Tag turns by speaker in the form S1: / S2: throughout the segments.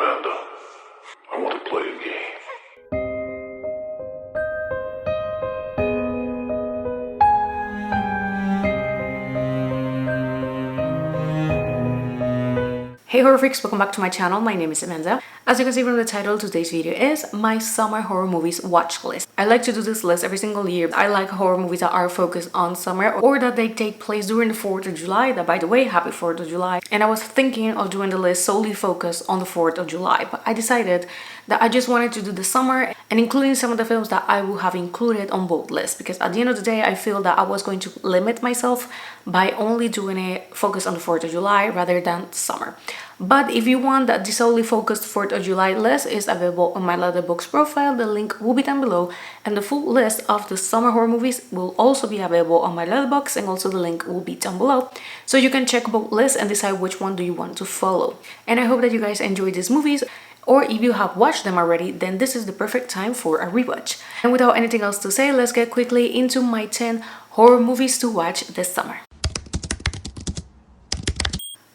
S1: Amanda, I want to play a game.
S2: Hey horror freaks, welcome back to my channel. My name is Amanda. As you can see from the title, today's video is my summer horror movies watch list. I like to do this list every single year. I like horror movies that are focused on summer or that they take place during the 4th of July. That, by the way, happy 4th of July. And I was thinking of doing the list solely focused on the 4th of July, but I decided that I just wanted to do the summer and including some of the films that I would have included on both lists, because at the end of the day, I feel that I was going to limit myself by only doing it focused on the 4th of July rather than summer. But if you want that the solely focused 4th of July list is available on my Letterboxd profile, the link will be down below, and the full list of the summer horror movies will also be available on my Letterboxd, and also the link will be down below, so you can check both lists and decide which one do you want to follow. And I hope that you guys enjoyed these movies, or if you have watched them already, then this is the perfect time for a rewatch. And without anything else to say, let's get quickly into my 10 horror movies to watch this summer.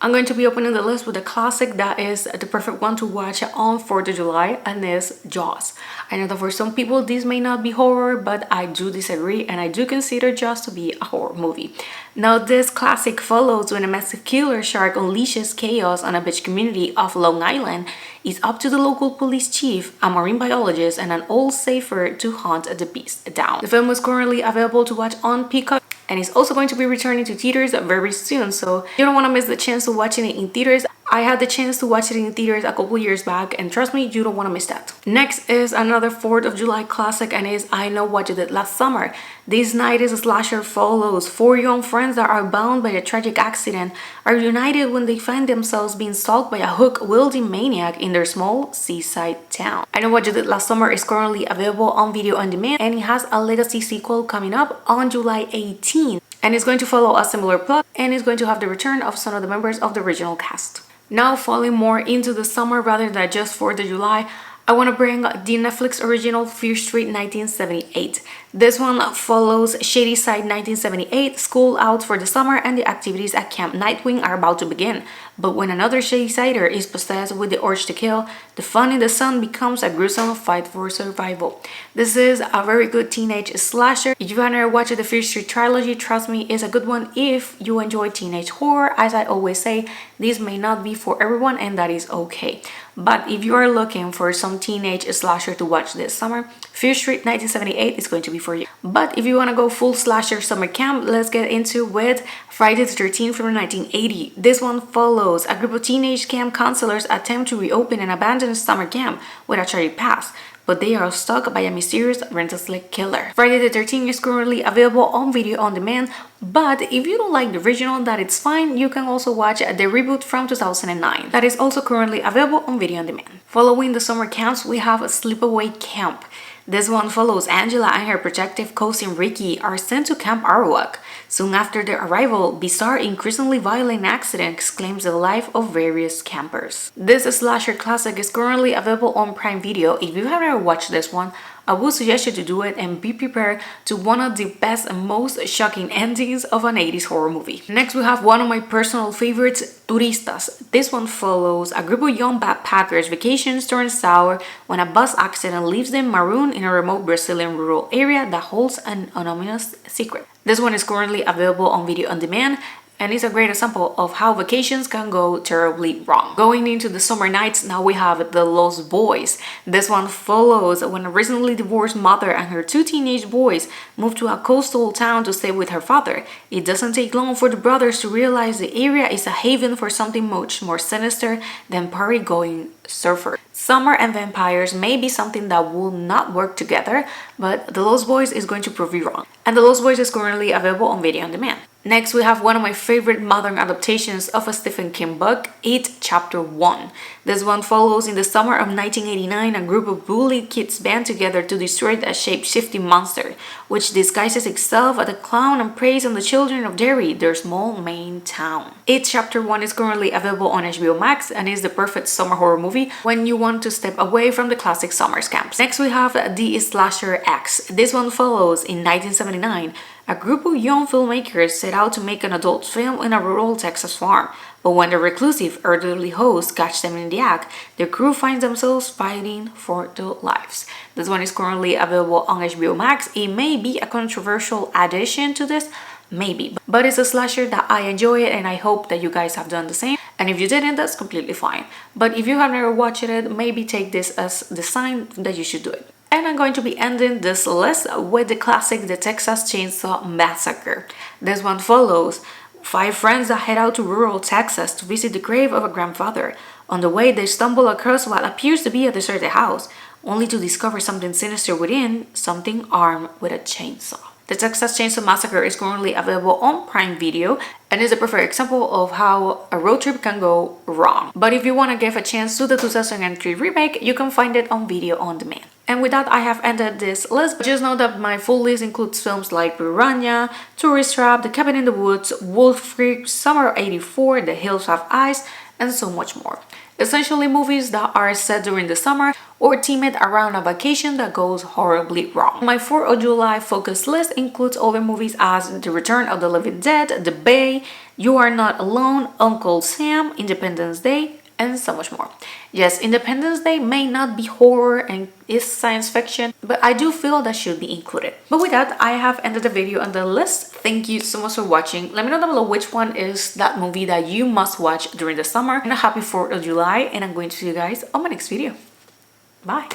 S2: I'm going to be opening the list with a classic that is the perfect one to watch on 4th of July, and is Jaws. I know that for some people this may not be horror, but I do disagree, and I do consider Jaws to be a horror movie. Now, this classic follows when a massive killer shark unleashes chaos on a beach community of Long Island. It's up to the local police chief, a marine biologist, and an old sailor to hunt the beast down. The film is currently available to watch on Peacock, and it's also going to be returning to theaters very soon, so you don't want to miss the chance to watching it in theaters. I had the chance to watch it in theaters a couple years back, and trust me, you don't want to miss that. Next is another 4th of July classic, and is I Know What You Did Last Summer. This 90s slasher follows 4 young friends that are bound by a tragic accident, are united when they find themselves being stalked by a hook-wielding maniac in their small seaside town. I Know What You Did Last Summer is currently available on video on demand, and it has a legacy sequel coming up on July 18th. And it's going to follow a similar plot, and it's going to have the return of some of the members of the original cast. Now, falling more into the summer rather than just 4th of July, I want to bring the Netflix original Fear Street 1978. This one follows Shadyside 1978, school out for the summer, and the activities at Camp Nightwing are about to begin. But when another Shadysider is possessed with the urge to kill, the fun in the sun becomes a gruesome fight for survival. This is a very good teenage slasher. If you have never watched the Fear Street trilogy, trust me, it's a good one if you enjoy teenage horror. As I always say, this may not be for everyone, and that is okay. But if you are looking for some teenage slasher to watch this summer, Fear Street 1978 is going to be for you. But if you want to go full slasher summer camp, let's get into with Friday the 13th from 1980. This one follows a group of teenage camp counselors attempt to reopen an abandoned summer camp with a tragic past, but they are stuck by a mysterious rent-a-slick killer. Friday the 13th is currently available on video on demand, but if you don't like the original, that it's fine. You can also watch the reboot from 2009. That is also currently available on video on demand. Following the summer camps, we have a Sleepaway Camp. This one follows Angela and her protective cousin Ricky are sent to Camp Arawak. Soon after their arrival, bizarre, increasingly violent accidents claims the life of various campers. This slasher classic is currently available on Prime Video. If you have never watched this one, I would suggest you to do it and be prepared to one of the best and most shocking endings of an 80s horror movie. Next, we have one of my personal favorites, Turistas. This one follows a group of young backpackers' vacations turn sour when a bus accident leaves them marooned in a remote Brazilian rural area that holds an ominous secret. This one is currently available on video on demand, and it's a great example of how vacations can go terribly wrong. Going into the summer nights, now we have The Lost Boys. This one follows when a recently divorced mother and her 2 teenage boys move to a coastal town to stay with her father. It doesn't take long for the brothers to realize the area is a haven for something much more sinister than party-going surfers. Summer and vampires may be something that will not work together, but The Lost Boys is going to prove you wrong. And The Lost Boys is currently available on video on demand. Next, we have one of my favorite modern adaptations of a Stephen King book, It Chapter 1. This one follows in the summer of 1989 a group of bullied kids band together to destroy a shape-shifting monster, which disguises itself as a clown and preys on the children of Derry, their small Maine town. It Chapter 1 is currently available on HBO Max and is the perfect summer horror movie when you want to step away from the classic summer camps. Next, we have The Slasher X. This one follows in 1979 a group of young filmmakers set out to make an adult film in a rural Texas farm. But when the reclusive elderly host catch them in the act, the crew finds themselves fighting for their lives. This one is currently available on HBO Max. It may be a controversial addition to this, maybe, but it's a slasher that I enjoy it, and I hope that you guys have done the same. And if you didn't, that's completely fine. But if you have never watched it, maybe take this as the sign that you should do it. And I'm going to be ending this list with the classic The Texas Chainsaw Massacre. This one follows 5 friends that head out to rural Texas to visit the grave of a grandfather. On the way, they stumble across what appears to be a deserted house, only to discover something sinister within, something armed with a chainsaw. The Texas Chainsaw Massacre is currently available on Prime Video and is a perfect example of how a road trip can go wrong. But if you want to give a chance to the 2003 remake, you can find it on video on demand. And with that, I have ended this list. Just know that my full list includes films like Piranha, Tourist Trap, The Cabin in the Woods, Wolf Creek, Summer of '84, The Hills Have Eyes, and so much more. Essentially movies that are set during the summer or themed around a vacation that goes horribly wrong. My 4th of July focus list includes other movies as The Return of the Living Dead, The Bay, You Are Not Alone, Uncle Sam, Independence Day, and so much more. Yes, Independence Day may not be horror and is science fiction, but I do feel that should be included. But with that, I have ended the video on the list. Thank you so much for watching. Let me know down below which one is that movie that you must watch during the summer. And a happy 4th of July, and I'm going to see you guys on my next video. Bye!